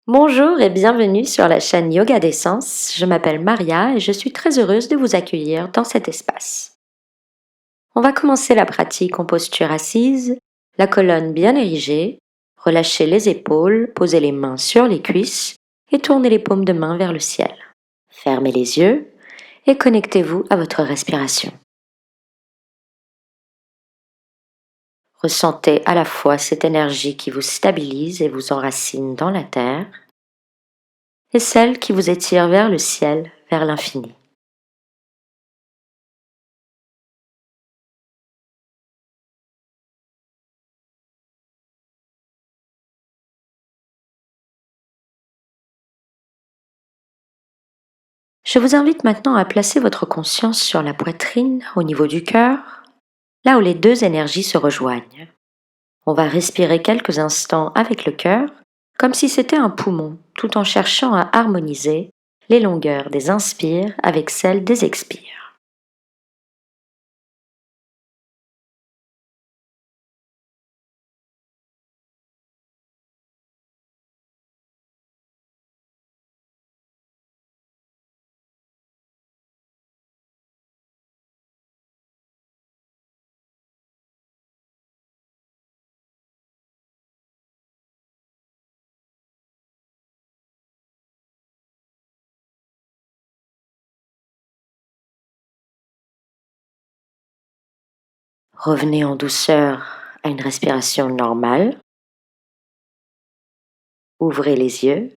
Bonjour et bienvenue sur la chaîne Yoga d'Essence. Je m'appelle Maria et je suis très heureuse de vous accueillir dans cet espace. On va commencer la pratique en posture assise, la colonne bien érigée, relâchez les épaules, posez les mains sur les cuisses et tournez les paumes de main vers le ciel. Fermez les yeux et connectez-vous à votre respiration. Ressentez à la fois cette énergie qui vous stabilise et vous enracine dans la terre et celle qui vous étire vers le ciel, vers l'infini. Je vous invite maintenant à placer votre conscience sur la poitrine, au niveau du cœur, là où les deux énergies se rejoignent. On va respirer quelques instants avec le cœur, comme si c'était un poumon, tout en cherchant à harmoniser les longueurs des inspires avec celles des expires. Revenez en douceur à une respiration normale. Ouvrez les yeux.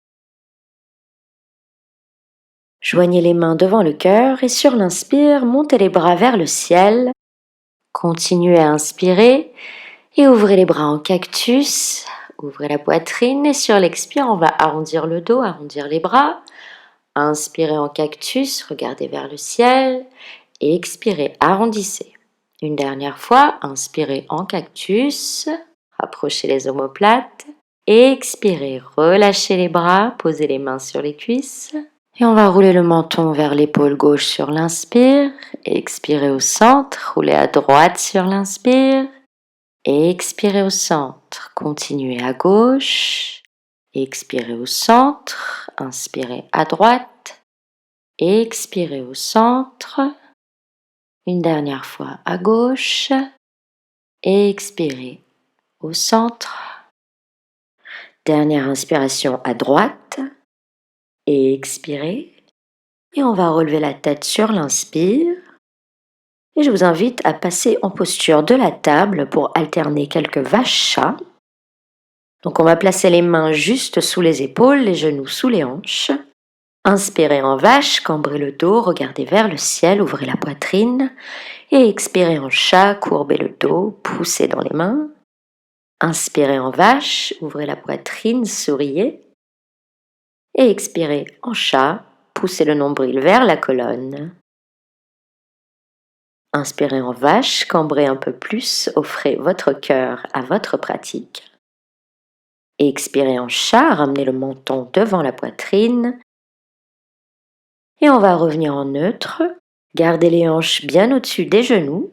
Joignez les mains devant le cœur et sur l'inspire, montez les bras vers le ciel. Continuez à inspirer et ouvrez les bras en cactus. Ouvrez la poitrine et sur l'expire, on va arrondir le dos, arrondir les bras. Inspirez en cactus, regardez vers le ciel et expirez, arrondissez. Une dernière fois, inspirez en cactus, rapprochez les omoplates. Expirez, relâchez les bras, posez les mains sur les cuisses. Et on va rouler le menton vers l'épaule gauche sur l'inspire. Expirez au centre, roulez à droite sur l'inspire. Expirez au centre, continuez à gauche. Expirez au centre, inspirez à droite. Expirez au centre. Une dernière fois à gauche. Expirez au centre. Dernière inspiration à droite. Expirez. Et on va relever la tête sur l'inspire. Et je vous invite à passer en posture de la table pour alterner quelques vaches-chats. Donc on va placer les mains juste sous les épaules, les genoux sous les hanches. Inspirez en vache, cambrez le dos, regardez vers le ciel, ouvrez la poitrine. Et expirez en chat, courbez le dos, poussez dans les mains. Inspirez en vache, ouvrez la poitrine, souriez. Et expirez en chat, poussez le nombril vers la colonne. Inspirez en vache, cambrez un peu plus, offrez votre cœur à votre pratique. Expirez en chat, ramenez le menton devant la poitrine. Et on va revenir en neutre. Gardez les hanches bien au-dessus des genoux.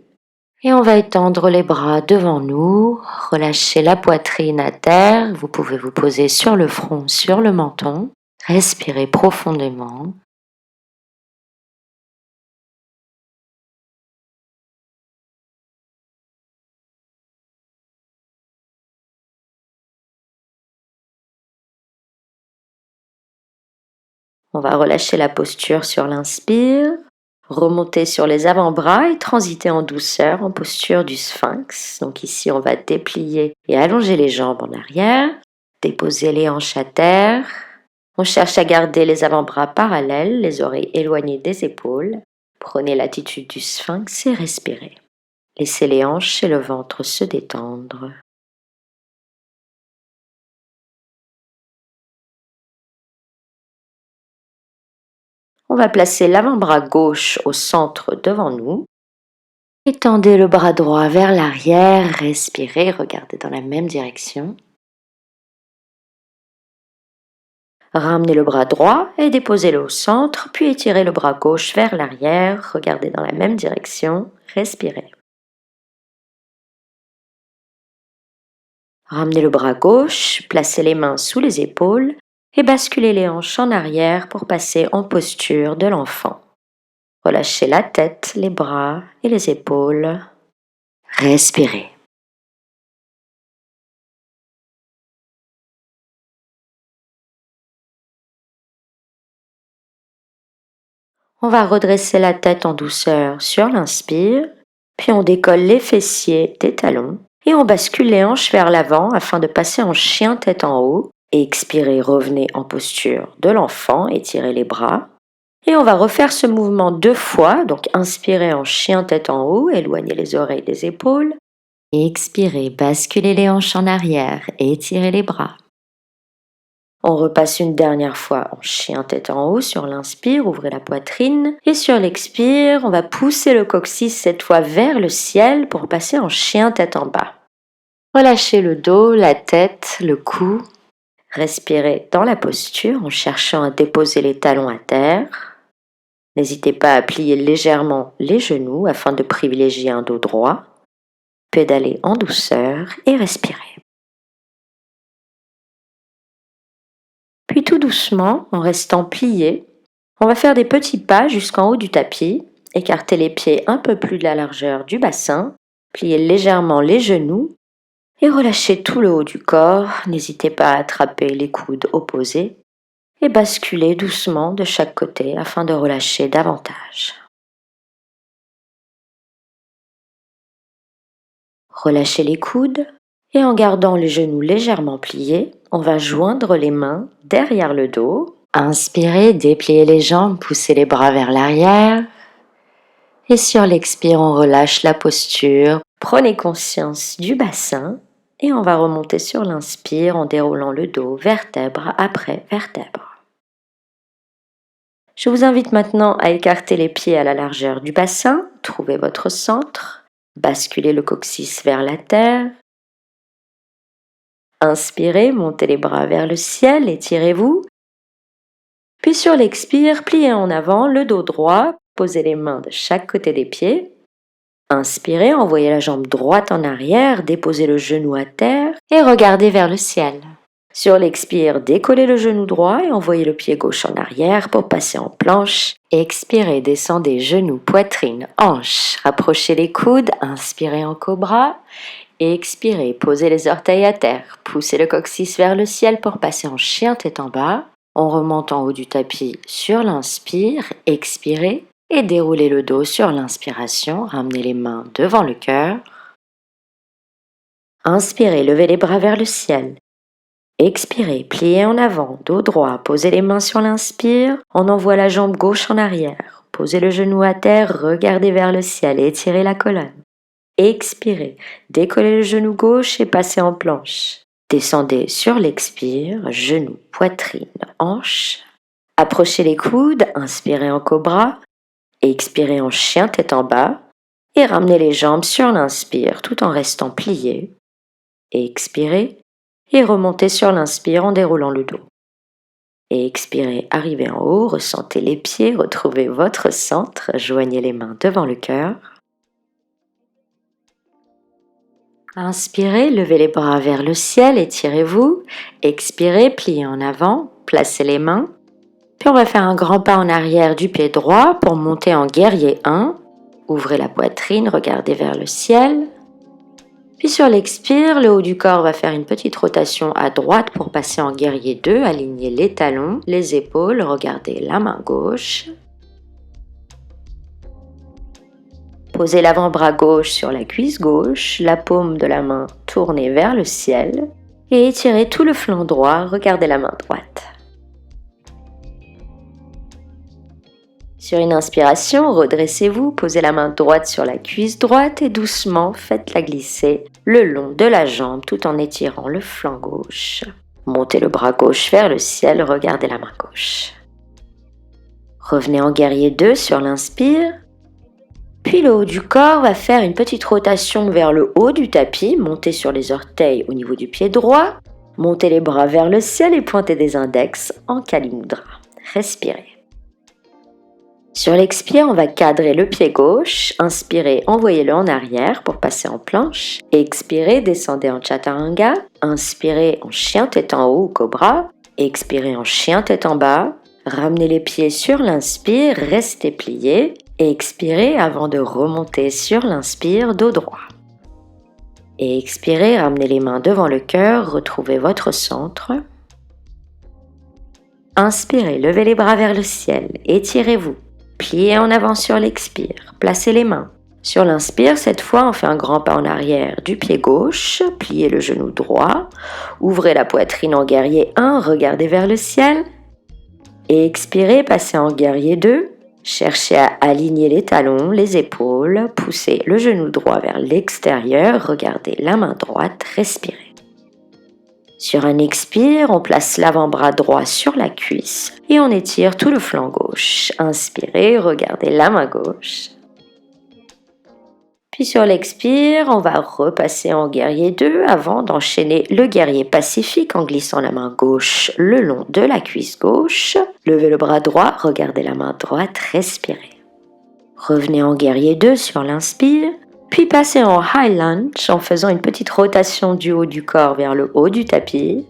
Et on va étendre les bras devant nous. Relâchez la poitrine à terre. Vous pouvez vous poser sur le front, sur le menton. Respirez profondément. On va relâcher la posture sur l'inspire. Remonter sur les avant-bras et transiter en douceur en posture du sphinx. Donc ici, on va déplier et allonger les jambes en arrière. Déposer les hanches à terre. On cherche à garder les avant-bras parallèles, les oreilles éloignées des épaules. Prenez l'attitude du sphinx et respirez. Laissez les hanches et le ventre se détendre. On va placer l'avant-bras gauche au centre devant nous. Étendez le bras droit vers l'arrière, respirez, regardez dans la même direction. Ramenez le bras droit et déposez-le au centre, puis étirez le bras gauche vers l'arrière, regardez dans la même direction, respirez. Ramenez le bras gauche, placez les mains sous les épaules et basculez les hanches en arrière pour passer en posture de l'enfant. Relâchez la tête, les bras et les épaules. Respirez. On va redresser la tête en douceur sur l'inspire, puis on décolle les fessiers des talons et on bascule les hanches vers l'avant afin de passer en chien tête en haut. Expirez, revenez en posture de l'enfant, étirez les bras. Et on va refaire ce mouvement 2 fois, donc inspirez en chien tête en haut, éloignez les oreilles des épaules. Expirez, basculez les hanches en arrière et étirez les bras. On repasse une dernière fois en chien tête en haut sur l'inspire, ouvrez la poitrine. Et sur l'expire, on va pousser le coccyx cette fois vers le ciel pour passer en chien tête en bas. Relâchez le dos, la tête, le cou. Respirez dans la posture en cherchant à déposer les talons à terre. N'hésitez pas à plier légèrement les genoux afin de privilégier un dos droit. Pédalez en douceur et respirez. Puis tout doucement, en restant plié, on va faire des petits pas jusqu'en haut du tapis, écarter les pieds un peu plus de la largeur du bassin, plier légèrement les genoux et relâcher tout le haut du corps. N'hésitez pas à attraper les coudes opposés et basculer doucement de chaque côté afin de relâcher davantage. Relâchez les coudes et en gardant les genoux légèrement pliés, on va joindre les mains derrière le dos. Inspirez, dépliez les jambes, poussez les bras vers l'arrière. Et sur l'expire, on relâche la posture. Prenez conscience du bassin et on va remonter sur l'inspire en déroulant le dos vertèbre après vertèbre. Je vous invite maintenant à écarter les pieds à la largeur du bassin, trouvez votre centre, basculez le coccyx vers la terre. Inspirez, montez les bras vers le ciel, étirez-vous. Puis sur l'expire, pliez en avant le dos droit, posez les mains de chaque côté des pieds. Inspirez, envoyez la jambe droite en arrière, déposez le genou à terre et regardez vers le ciel. Sur l'expire, décollez le genou droit et envoyez le pied gauche en arrière pour passer en planche. Expirez, descendez genoux, poitrine, hanches. Rapprochez les coudes, inspirez en cobra. Expirez, posez les orteils à terre. Poussez le coccyx vers le ciel pour passer en chien tête en bas. On remonte en haut du tapis sur l'inspire. Expirez et déroulez le dos sur l'inspiration. Ramenez les mains devant le cœur. Inspirez, levez les bras vers le ciel. Expirez, pliez en avant, dos droit, posez les mains sur l'inspire, on envoie la jambe gauche en arrière. Posez le genou à terre, regardez vers le ciel et étirez la colonne. Expirez, décollez le genou gauche et passez en planche. Descendez sur l'expire, genou, poitrine, hanche. Approchez les coudes, inspirez en cobra, expirez en chien tête en bas et ramenez les jambes sur l'inspire tout en restant pliés. Expirez. Et remontez sur l'inspire en déroulant le dos. Et expirez, arrivez en haut, ressentez les pieds, retrouvez votre centre, joignez les mains devant le cœur. Inspirez, levez les bras vers le ciel, étirez-vous. Expirez, pliez en avant, placez les mains. Puis on va faire un grand pas en arrière du pied droit pour monter en guerrier 1. Ouvrez la poitrine, regardez vers le ciel. Puis sur l'expire, le haut du corps va faire une petite rotation à droite pour passer en guerrier 2. Alignez les talons, les épaules, regardez la main gauche. Posez l'avant-bras gauche sur la cuisse gauche, la paume de la main tournée vers le ciel et étirez tout le flanc droit, regardez la main droite. Sur une inspiration, redressez-vous, posez la main droite sur la cuisse droite et doucement faites-la glisser le long de la jambe tout en étirant le flanc gauche. Montez le bras gauche vers le ciel, regardez la main gauche. Revenez en guerrier 2 sur l'inspire. Puis le haut du corps va faire une petite rotation vers le haut du tapis, montez sur les orteils au niveau du pied droit, montez les bras vers le ciel et pointez des index en Kali Mudra. Respirez. Sur l'expire, on va cadrer le pied gauche. Inspirez, envoyez-le en arrière pour passer en planche. Expirez, descendez en Chaturanga. Inspirez en chien tête en haut ou cobra. expirez en chien tête en bas. Ramenez les pieds sur l'inspire, restez pliés et expirez avant de remonter sur l'inspire, dos droit. Et expirez, ramenez les mains devant le cœur, retrouvez votre centre. Inspirez, levez les bras vers le ciel, étirez-vous. Pliez en avant sur l'expire, placez les mains. Sur l'inspire, cette fois, on fait un grand pas en arrière du pied gauche, pliez le genou droit, ouvrez la poitrine en guerrier 1, regardez vers le ciel. Et expirez, passez en guerrier 2, cherchez à aligner les talons, les épaules, poussez le genou droit vers l'extérieur, regardez la main droite, respirez. Sur un expire, on place l'avant-bras droit sur la cuisse et on étire tout le flanc gauche. Inspirez, regardez la main gauche. Puis sur l'expire, on va repasser en guerrier 2 avant d'enchaîner le guerrier pacifique en glissant la main gauche le long de la cuisse gauche. Levez le bras droit, regardez la main droite, respirez. Revenez en guerrier 2 sur l'inspire. Puis passez en high lunge en faisant une petite rotation du haut du corps vers le haut du tapis.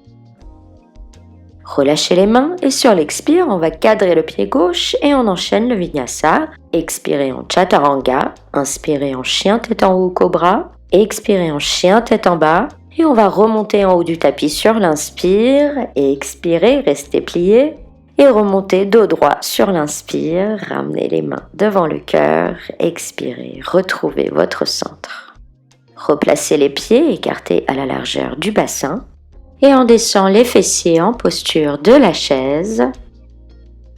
Relâchez les mains et sur l'expire, on va cadrer le pied gauche et on enchaîne le vinyasa. Expirez en chaturanga, inspirez en chien tête en haut cobra, expirez en chien tête en bas et on va remonter en haut du tapis sur l'inspire et expirez, restez pliés. Et remontez dos droit sur l'inspire, ramenez les mains devant le cœur, expirez, retrouvez votre centre. Replacez les pieds écartés à la largeur du bassin et on descend les fessiers en posture de la chaise.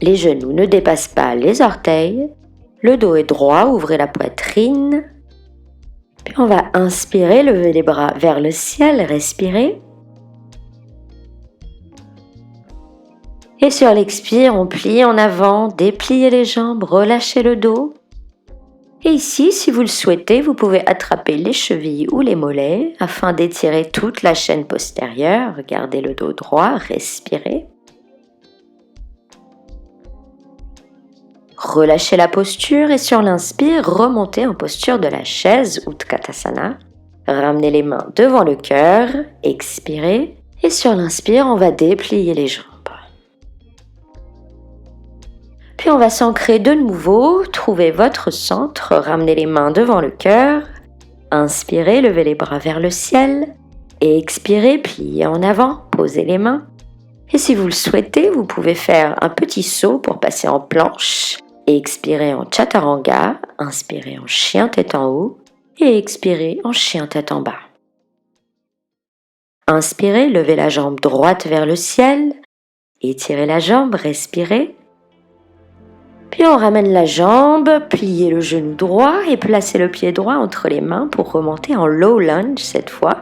Les genoux ne dépassent pas les orteils, le dos est droit, ouvrez la poitrine. Puis on va inspirer, lever les bras vers le ciel, respirez. Et sur l'expire, on plie en avant, dépliez les jambes, relâchez le dos. Et ici, si vous le souhaitez, vous pouvez attraper les chevilles ou les mollets afin d'étirer toute la chaîne postérieure. Gardez le dos droit, respirez. Relâchez la posture et sur l'inspire, remontez en posture de la chaise, Utkatasana. Ramenez les mains devant le cœur, expirez. Et sur l'inspire, on va déplier les jambes. Puis on va s'ancrer de nouveau, trouvez votre centre, ramenez les mains devant le cœur, inspirez, levez les bras vers le ciel, et expirez, pliez en avant, posez les mains. Et si vous le souhaitez, vous pouvez faire un petit saut pour passer en planche, et expirez en chaturanga, inspirez en chien tête en haut, et expirez en chien tête en bas. Inspirez, levez la jambe droite vers le ciel, étirez la jambe, respirez. Puis on ramène la jambe, pliez le genou droit et placez le pied droit entre les mains pour remonter en low lunge cette fois.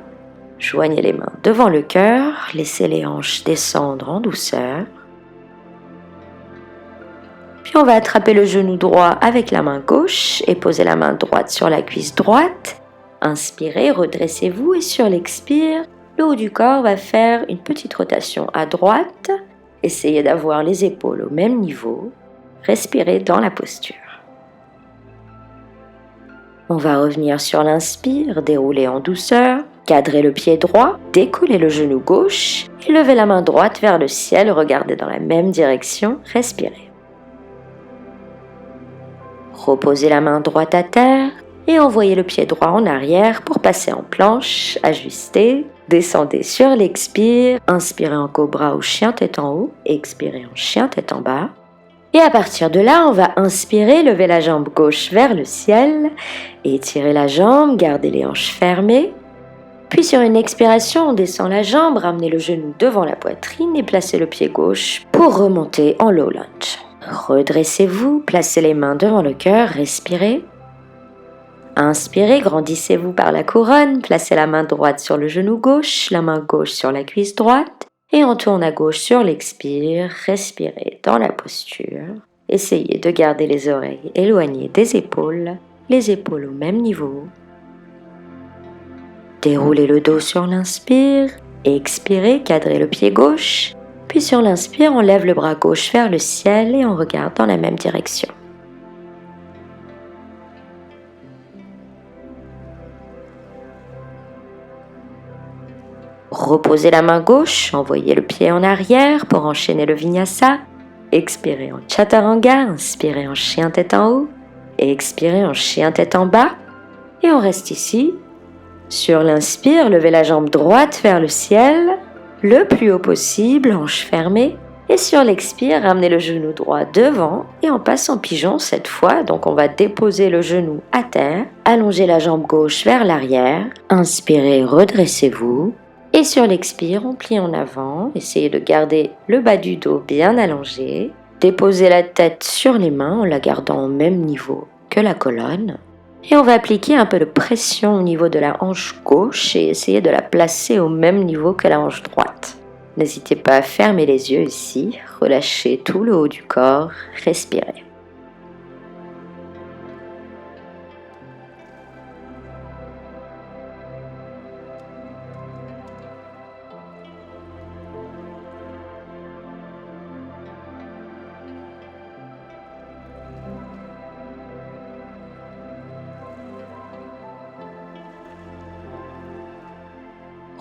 Joignez les mains devant le cœur, laissez les hanches descendre en douceur. Puis on va attraper le genou droit avec la main gauche et poser la main droite sur la cuisse droite. Inspirez, redressez-vous et sur l'expire, le haut du corps va faire une petite rotation à droite. Essayez d'avoir les épaules au même niveau. Respirez dans la posture. On va revenir sur l'inspire, dérouler en douceur, cadrer le pied droit, décoller le genou gauche et lever la main droite vers le ciel, regardez dans la même direction, respirez. Reposez la main droite à terre et envoyez le pied droit en arrière pour passer en planche, ajustez, descendez sur l'expire, inspirez en cobra ou chien tête en haut, expirez en chien tête en bas. Et à partir de là, on va inspirer, lever la jambe gauche vers le ciel, étirer la jambe, garder les hanches fermées. Puis sur une expiration, on descend la jambe, ramenez le genou devant la poitrine et placez le pied gauche pour remonter en low lunge. Redressez-vous, placez les mains devant le cœur, respirez. Inspirez, grandissez-vous par la couronne, placez la main droite sur le genou gauche, la main gauche sur la cuisse droite. Et on tourne à gauche sur l'expire, respirez dans la posture. Essayez de garder les oreilles éloignées des épaules, les épaules au même niveau. Déroulez le dos sur l'inspire, expirez, cadrez le pied gauche. Puis sur l'inspire, on lève le bras gauche vers le ciel et on regarde dans la même direction. Reposez la main gauche, envoyez le pied en arrière pour enchaîner le vinyasa. Expirez en chaturanga, inspirez en chien tête en haut et expirez en chien tête en bas. Et on reste ici. Sur l'inspire, levez la jambe droite vers le ciel, le plus haut possible, hanche fermée. Et sur l'expire, ramenez le genou droit devant et on passe en pigeon cette fois. Donc on va déposer le genou à terre, allonger la jambe gauche vers l'arrière. Inspirez, redressez-vous. Et sur l'expire, on plie en avant. Essayez de garder le bas du dos bien allongé. Déposez la tête sur les mains en la gardant au même niveau que la colonne. Et on va appliquer un peu de pression au niveau de la hanche gauche et essayer de la placer au même niveau que la hanche droite. N'hésitez pas à fermer les yeux ici, relâchez tout le haut du corps, respirez.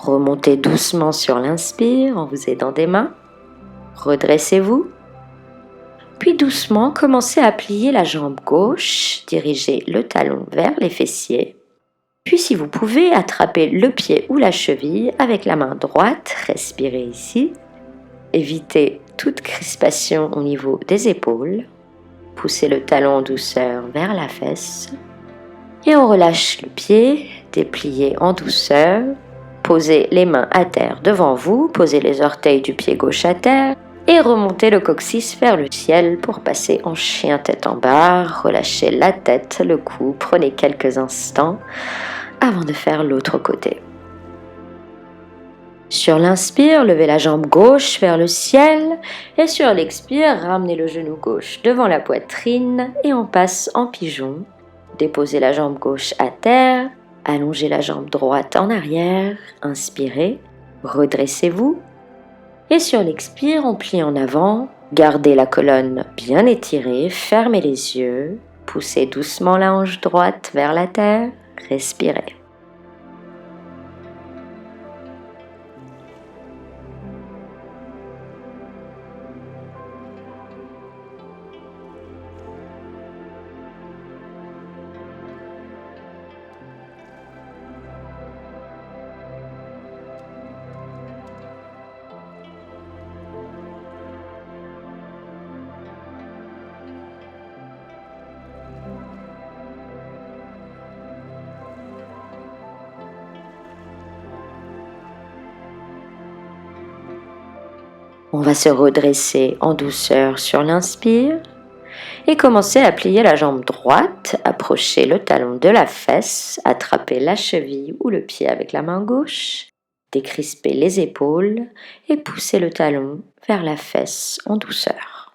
Remontez doucement sur l'inspire en vous aidant des mains. Redressez-vous. Puis doucement, commencez à plier la jambe gauche, dirigez le talon vers les fessiers. Puis si vous pouvez, attrapez le pied ou la cheville avec la main droite, respirez ici. Évitez toute crispation au niveau des épaules. Poussez le talon en douceur vers la fesse. Et on relâche le pied, dépliez en douceur. Posez les mains à terre devant vous, posez les orteils du pied gauche à terre et remontez le coccyx vers le ciel pour passer en chien tête en bas. Relâchez la tête, le cou, prenez quelques instants avant de faire l'autre côté. Sur l'inspire, levez la jambe gauche vers le ciel et sur l'expire, ramenez le genou gauche devant la poitrine et on passe en pigeon. Déposez la jambe gauche à terre. Allongez la jambe droite en arrière, inspirez, redressez-vous. Et sur l'expire, on plie en avant, gardez la colonne bien étirée, fermez les yeux, poussez doucement la hanche droite vers la terre, respirez. On va se redresser en douceur sur l'inspire et commencer à plier la jambe droite, approcher le talon de la fesse, attraper la cheville ou le pied avec la main gauche, décrisper les épaules et pousser le talon vers la fesse en douceur.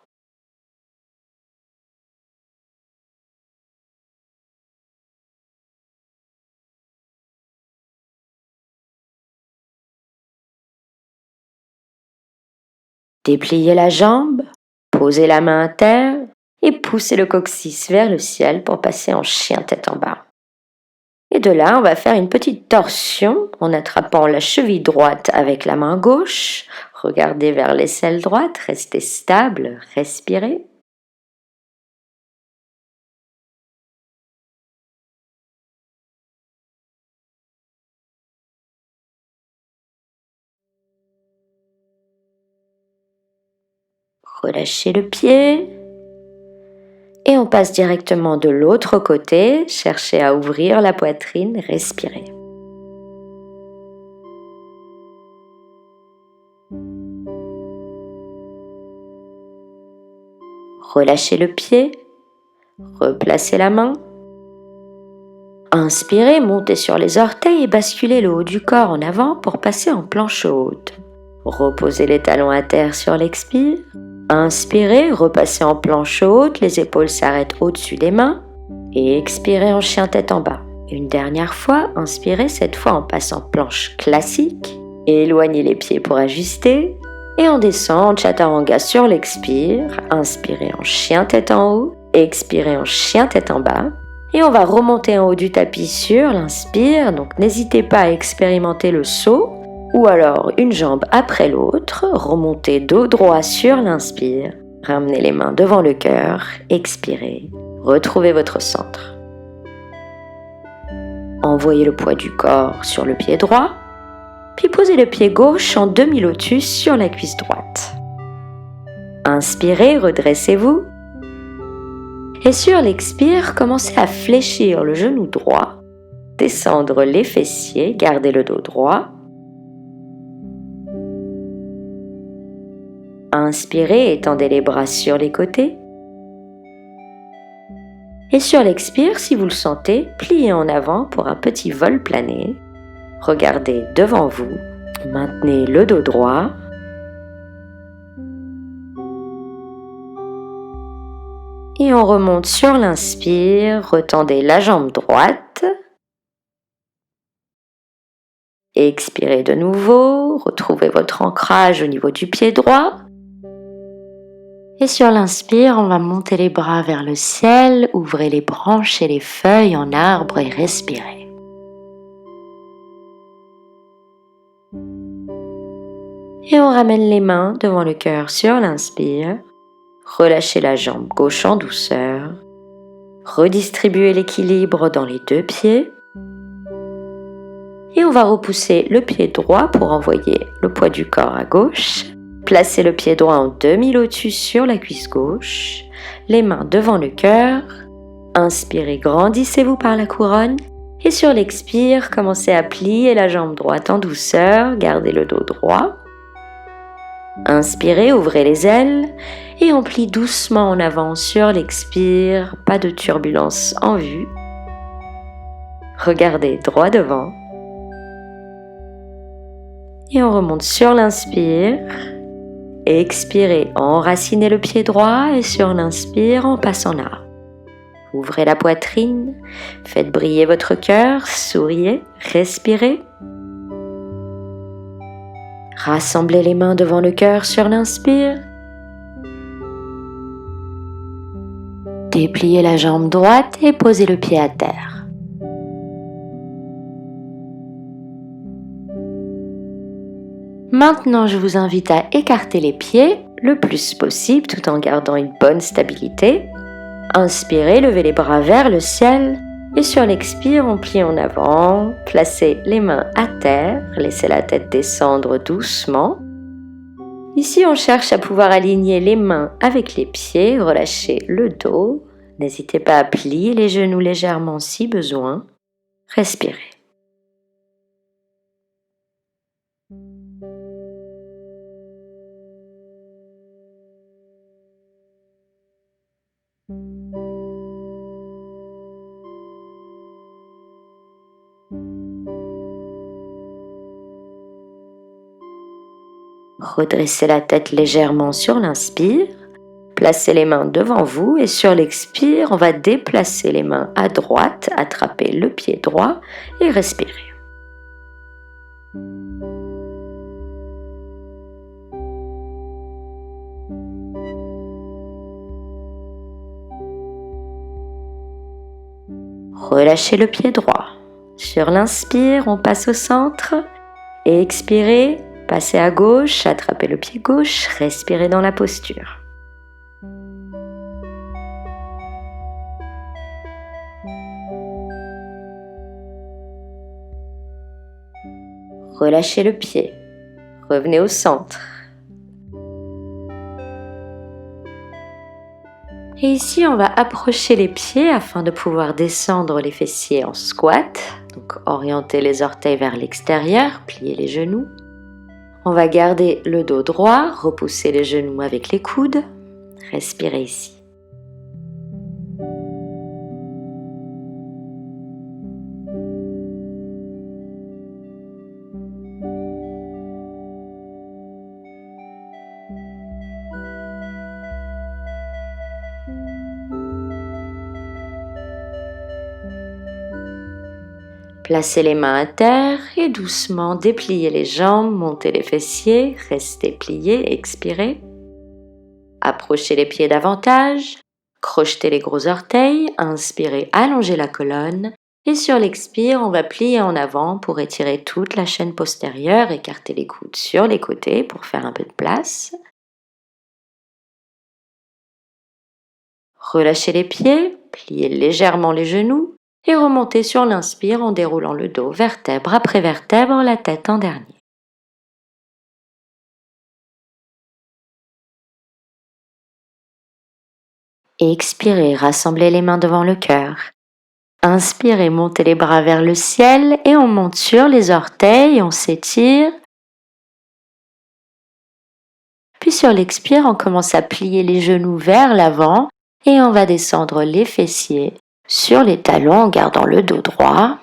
Dépliez la jambe, posez la main à terre et poussez le coccyx vers le ciel pour passer en chien tête en bas. Et de là, on va faire une petite torsion en attrapant la cheville droite avec la main gauche. Regardez vers l'aisselle droite, restez stable, respirez. Relâchez le pied. Et on passe directement de l'autre côté. Cherchez à ouvrir la poitrine, respirez. Relâchez le pied. Replacez la main. Inspirez, montez sur les orteils et basculez le haut du corps en avant pour passer en planche haute. Reposez les talons à terre sur l'expire. Inspirez, repassez en planche haute, les épaules s'arrêtent au-dessus des mains. Et expirez en chien tête en bas. Une dernière fois, inspirez, cette fois en passant planche classique. Éloignez les pieds pour ajuster. Et on descend en chaturanga sur l'expire. Inspirez en chien tête en haut. Expirez en chien tête en bas. Et on va remonter en haut du tapis sur l'inspire. Donc n'hésitez pas à expérimenter le saut. Ou alors une jambe après l'autre, remontez dos droit sur l'inspire, ramenez les mains devant le cœur, expirez, retrouvez votre centre. Envoyez le poids du corps sur le pied droit, puis posez le pied gauche en demi-lotus sur la cuisse droite. Inspirez, redressez-vous. Et sur l'expire, commencez à fléchir le genou droit, descendre les fessiers, gardez le dos droit. Inspirez, étendez les bras sur les côtés. Et sur l'expire, si vous le sentez, pliez en avant pour un petit vol plané. Regardez devant vous, maintenez le dos droit. Et on remonte sur l'inspire, retendez la jambe droite. Expirez de nouveau, retrouvez votre ancrage au niveau du pied droit. Et sur l'inspire, on va monter les bras vers le ciel, ouvrez les branches et les feuilles en arbre et respirez. Et on ramène les mains devant le cœur sur l'inspire. Relâchez la jambe gauche en douceur. Redistribuez l'équilibre dans les deux pieds. Et on va repousser le pied droit pour envoyer le poids du corps à gauche. Placez le pied droit en demi-lotus sur la cuisse gauche. Les mains devant le cœur. Inspirez, grandissez-vous par la couronne. Et sur l'expire, commencez à plier la jambe droite en douceur. Gardez le dos droit. Inspirez, ouvrez les ailes. Et on plie doucement en avant sur l'expire. Pas de turbulence en vue. Regardez droit devant. Et on remonte sur l'inspire. Expirez, enracinez le pied droit et sur l'inspire, on passe en arbre. Ouvrez la poitrine, faites briller votre cœur, souriez, respirez. Rassemblez les mains devant le cœur sur l'inspire. Dépliez la jambe droite et posez le pied à terre. Maintenant, je vous invite à écarter les pieds le plus possible tout en gardant une bonne stabilité. Inspirez, levez les bras vers le ciel et sur l'expire, on plie en avant. Placez les mains à terre, laissez la tête descendre doucement. Ici, on cherche à pouvoir aligner les mains avec les pieds, relâchez le dos. N'hésitez pas à plier les genoux légèrement si besoin. Respirez. Redressez la tête légèrement sur l'inspire. Placez les mains devant vous et sur l'expire, on va déplacer les mains à droite, attraper le pied droit et respirer. Relâchez le pied droit. Sur l'inspire, on passe au centre. Et expirez, passez à gauche, attrapez le pied gauche, respirez dans la posture. Relâchez le pied. Revenez au centre. Et ici, on va approcher les pieds afin de pouvoir descendre les fessiers en squat. Donc, orientez les orteils vers l'extérieur, pliez les genoux. On va garder le dos droit, repousser les genoux avec les coudes. Respirez ici. Placez les mains à terre et doucement dépliez les jambes, montez les fessiers, restez pliés, expirez. Approchez les pieds davantage, crochetez les gros orteils, inspirez, allongez la colonne Et sur l'expire, on va plier en avant pour étirer toute la chaîne postérieure, écarter les coudes sur les côtés pour faire un peu de place. Relâchez les pieds, pliez légèrement les genoux et remontez sur l'inspire en déroulant le dos vertèbre après vertèbre, la tête en dernier. Expirez, rassemblez les mains devant le cœur. Inspirez, montez les bras vers le ciel et on monte sur les orteils, on s'étire. Puis sur l'expire, on commence à plier les genoux vers l'avant et on va descendre les fessiers sur les talons en gardant le dos droit.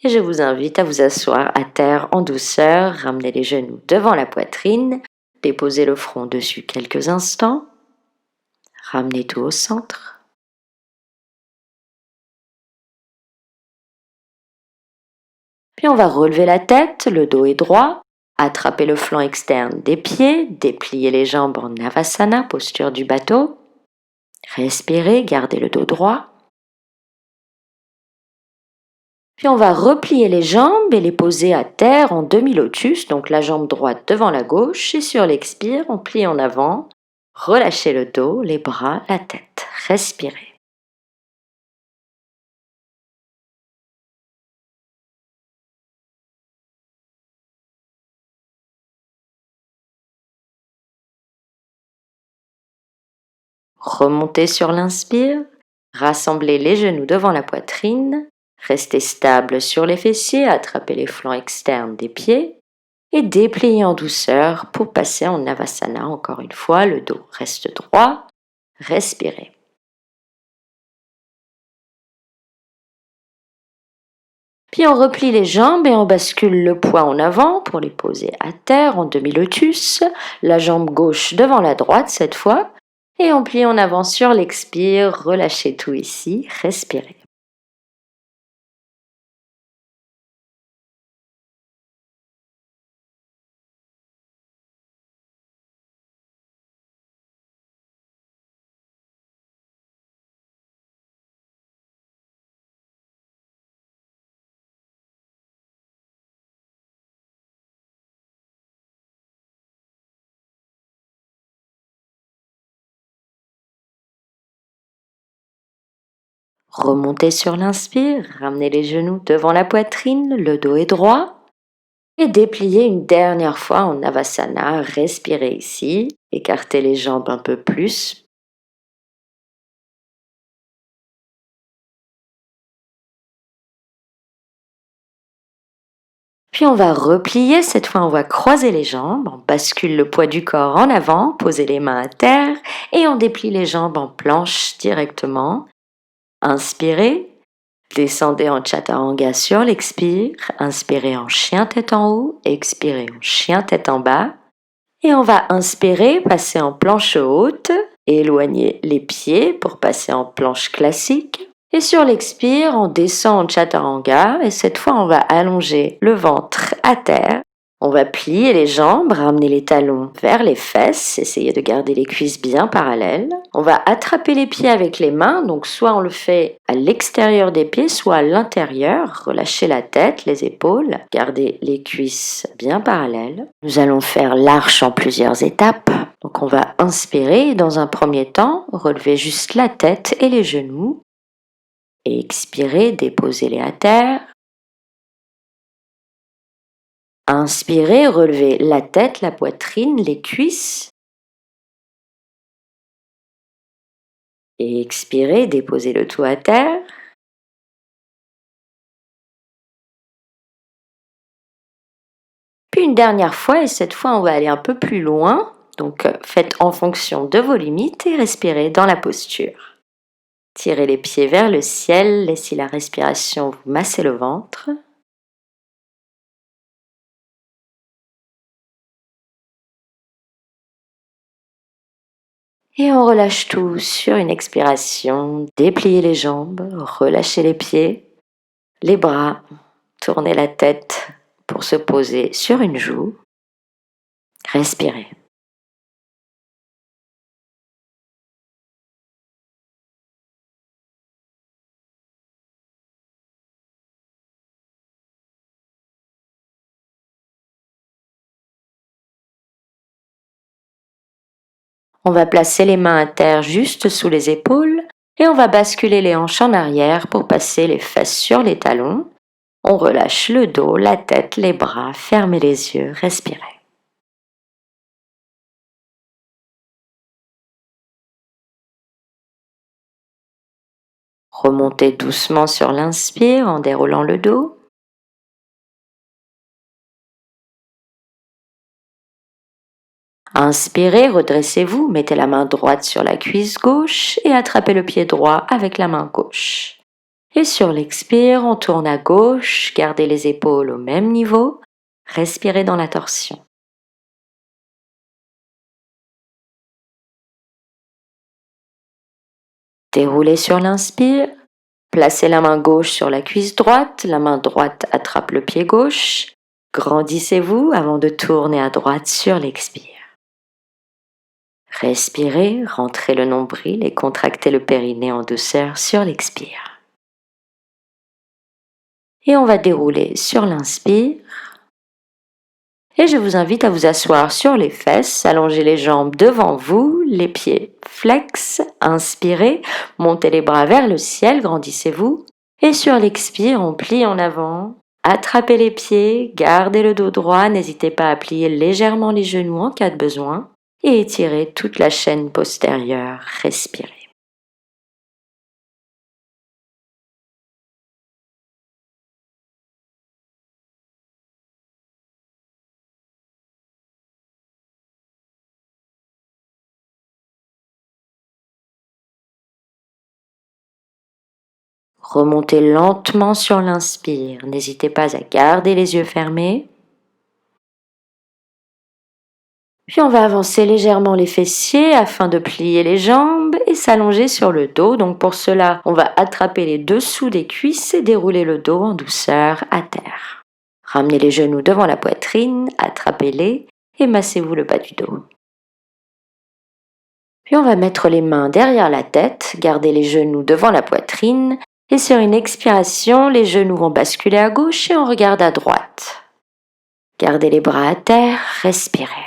Et je vous invite à vous asseoir à terre en douceur, ramenez les genoux devant la poitrine, déposez le front dessus quelques instants, ramenez tout au centre. Puis on va relever la tête, le dos est droit, attrapez le flanc externe des pieds, dépliez les jambes en Navasana, posture du bateau. Respirez, gardez le dos droit. Puis on va replier les jambes et les poser à terre en demi-lotus, donc la jambe droite devant la gauche, et sur l'expire, on plie en avant. Relâchez le dos, les bras, la tête. Respirez. Remontez sur l'inspire, rassemblez les genoux devant la poitrine, restez stable sur les fessiers, attrapez les flancs externes des pieds et dépliez en douceur pour passer en Navasana. Encore une fois, le dos reste droit, respirez. Puis on replie les jambes et on bascule le poids en avant pour les poser à terre en demi-lotus, la jambe gauche devant la droite cette fois, et on plie en avant sur l'expire, relâchez tout ici, respirez. Remontez sur l'inspire, ramenez les genoux devant la poitrine, le dos est droit, et dépliez une dernière fois en Navasana, respirez ici, écartez les jambes un peu plus. Puis on va replier, cette fois on va croiser les jambes, on bascule le poids du corps en avant, posez les mains à terre et on déplie les jambes en planche directement. Inspirez, descendez en Chaturanga sur l'expire, inspirez en chien tête en haut, expirez en chien tête en bas. Et on va inspirer, passer en planche haute, éloigner les pieds pour passer en planche classique. Et sur l'expire, on descend en Chaturanga et cette fois on va allonger le ventre à terre. On va plier les jambes, ramener les talons vers les fesses, essayer de garder les cuisses bien parallèles. On va attraper les pieds avec les mains, donc soit on le fait à l'extérieur des pieds, soit à l'intérieur. Relâchez la tête, les épaules, gardez les cuisses bien parallèles. Nous allons faire l'arche en plusieurs étapes. Donc on va inspirer et dans un premier temps, relever juste la tête et les genoux. Et expirer, déposez-les à terre. Inspirez, relevez la tête, la poitrine, les cuisses. Et expirez, déposez le tout à terre. Puis une dernière fois, et cette fois on va aller un peu plus loin. Donc faites en fonction de vos limites et respirez dans la posture. Tirez les pieds vers le ciel, laissez la respiration vous masser le ventre. Et on relâche tout sur une expiration. Dépliez les jambes, relâchez les pieds, les bras, tournez la tête pour se poser sur une joue. Respirez. On va placer les mains à terre juste sous les épaules et on va basculer les hanches en arrière pour passer les fesses sur les talons. On relâche le dos, la tête, les bras, fermez les yeux, respirez. Remontez doucement sur l'inspire en déroulant le dos. Inspirez, redressez-vous, mettez la main droite sur la cuisse gauche et attrapez le pied droit avec la main gauche. Et sur l'expire, on tourne à gauche, gardez les épaules au même niveau, respirez dans la torsion. Déroulez sur l'inspire, placez la main gauche sur la cuisse droite, la main droite attrape le pied gauche, grandissez-vous avant de tourner à droite sur l'expire. Respirez, rentrez le nombril et contractez le périnée en douceur sur l'expire. Et on va dérouler sur l'inspire. Et je vous invite à vous asseoir sur les fesses, allonger les jambes devant vous, les pieds flex, inspirez, montez les bras vers le ciel, grandissez-vous. Et sur l'expire, on plie en avant, attrapez les pieds, gardez le dos droit, n'hésitez pas à plier légèrement les genoux en cas de besoin et étirez toute la chaîne postérieure, respirez. Remontez lentement sur l'inspire, n'hésitez pas à garder les yeux fermés. Puis on va avancer légèrement les fessiers afin de plier les jambes et s'allonger sur le dos. Donc pour cela, on va attraper les dessous des cuisses et dérouler le dos en douceur à terre. Ramenez les genoux devant la poitrine, attrapez-les et massez-vous le bas du dos. Puis on va mettre les mains derrière la tête, garder les genoux devant la poitrine et sur une expiration, les genoux vont basculer à gauche et on regarde à droite. Gardez les bras à terre, respirez.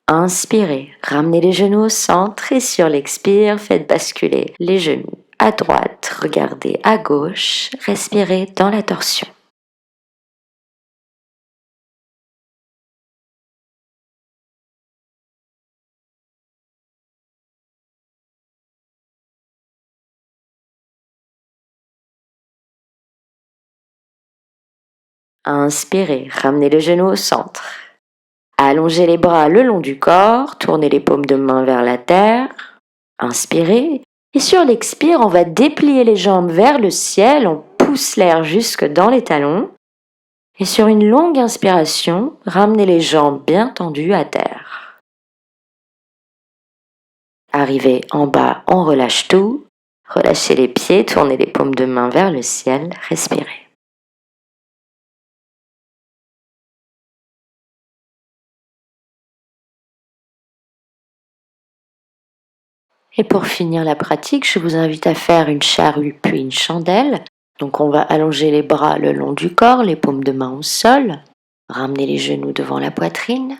Inspirez, ramenez les genoux au centre et sur l'expire, faites basculer les genoux à droite, regardez à gauche, respirez dans la torsion. Inspirez, ramenez les genoux au centre. Allongez les bras le long du corps, tournez les paumes de main vers la terre. Inspirez. Et sur l'expire, on va déplier les jambes vers le ciel, on pousse l'air jusque dans les talons. Et sur une longue inspiration, ramenez les jambes bien tendues à terre. Arrivé en bas, on relâche tout. Relâchez les pieds, tournez les paumes de main vers le ciel, respirez. Et pour finir la pratique, je vous invite à faire une charrue puis une chandelle. Donc on va allonger les bras le long du corps, les paumes de main au sol, ramener les genoux devant la poitrine.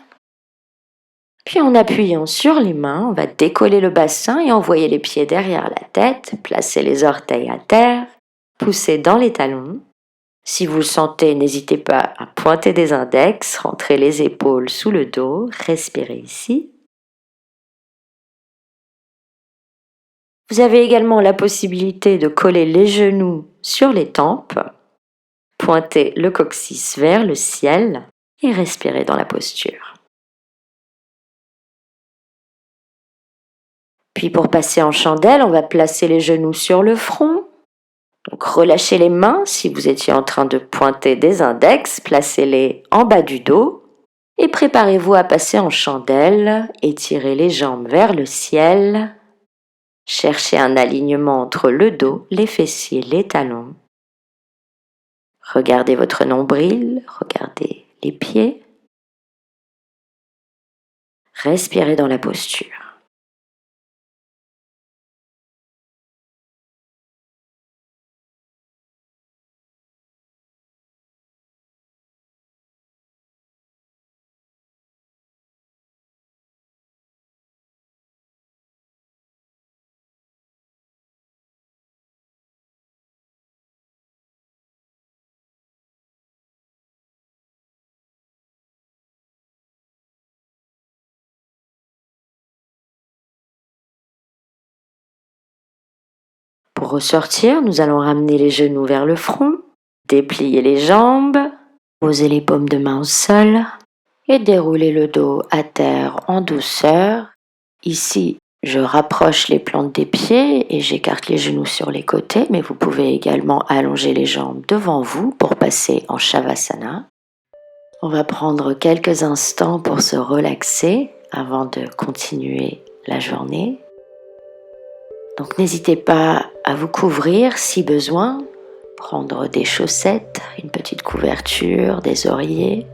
Puis en appuyant sur les mains, on va décoller le bassin et envoyer les pieds derrière la tête, placer les orteils à terre, pousser dans les talons. Si vous le sentez, n'hésitez pas à pointer des index, rentrer les épaules sous le dos, respirez ici. Vous avez également la possibilité de coller les genoux sur les tempes, pointer le coccyx vers le ciel et respirer dans la posture. Puis pour passer en chandelle, on va placer les genoux sur le front. Donc relâchez les mains si vous étiez en train de pointer des index, placez-les en bas du dos et préparez-vous à passer en chandelle, étirez les jambes vers le ciel. Cherchez un alignement entre le dos, les fessiers, les talons. Regardez votre nombril, regardez les pieds. Respirez dans la posture. Pour ressortir, nous allons ramener les genoux vers le front, déplier les jambes, poser les paumes de main au sol et dérouler le dos à terre en douceur. Ici, je rapproche les plantes des pieds et j'écarte les genoux sur les côtés, mais vous pouvez également allonger les jambes devant vous pour passer en Shavasana. On va prendre quelques instants pour se relaxer avant de continuer la journée. Donc n'hésitez pas à vous couvrir si besoin, prendre des chaussettes, une petite couverture, des oreillers.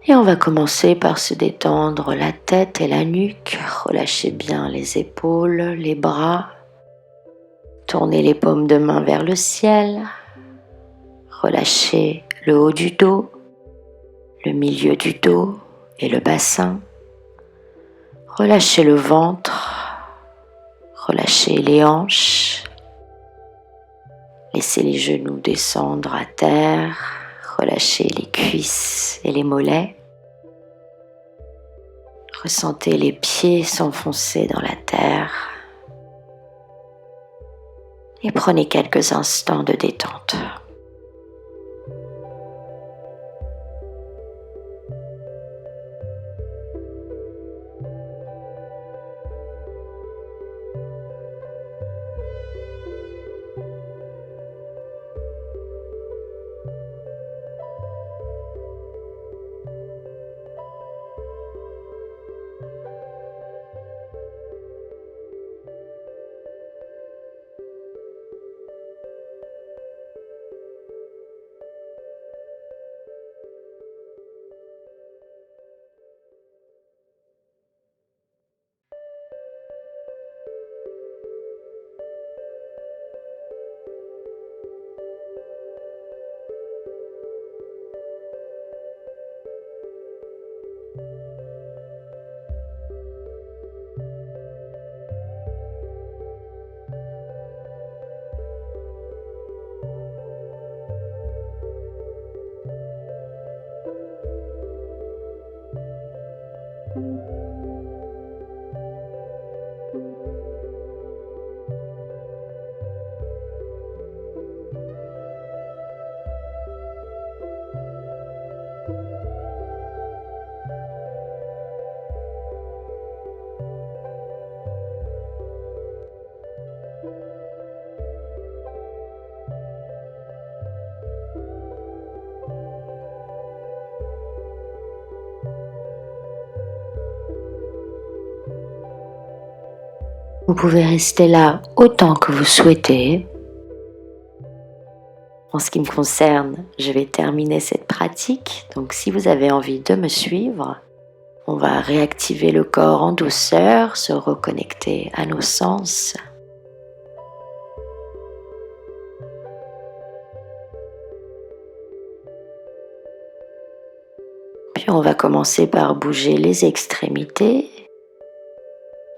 Et on va commencer par se détendre la tête et la nuque, relâchez bien les épaules, les bras, tournez les paumes de main vers le ciel, relâchez le haut du dos, le milieu du dos et le bassin, relâchez le ventre, relâchez les hanches, laissez les genoux descendre à terre, relâchez les cuisses et les mollets. Ressentez les pieds s'enfoncer dans la terre et prenez quelques instants de détente. Vous pouvez rester là autant que vous souhaitez. En ce qui me concerne, je vais terminer cette pratique. Donc si vous avez envie de me suivre, on va réactiver le corps en douceur, se reconnecter à nos sens. Puis on va commencer par bouger les extrémités.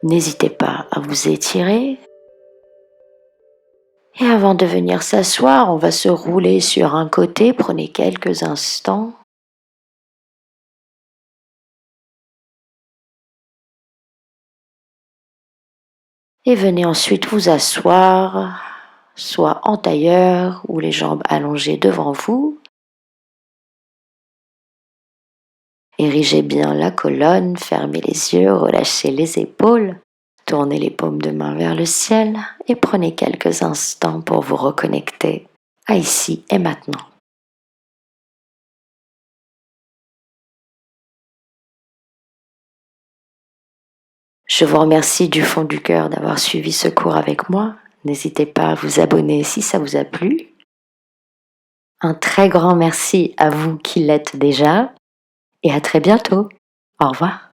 N'hésitez pas à vous étirer. Et avant de venir s'asseoir, on va se rouler sur un côté. Prenez quelques instants. Et venez ensuite vous asseoir, soit en tailleur ou les jambes allongées devant vous. Érigez bien la colonne, fermez les yeux, relâchez les épaules, tournez les paumes de main vers le ciel et prenez quelques instants pour vous reconnecter à ici et maintenant. Je vous remercie du fond du cœur d'avoir suivi ce cours avec moi. N'hésitez pas à vous abonner si ça vous a plu. Un très grand merci à vous qui l'êtes déjà et à très bientôt. Au revoir.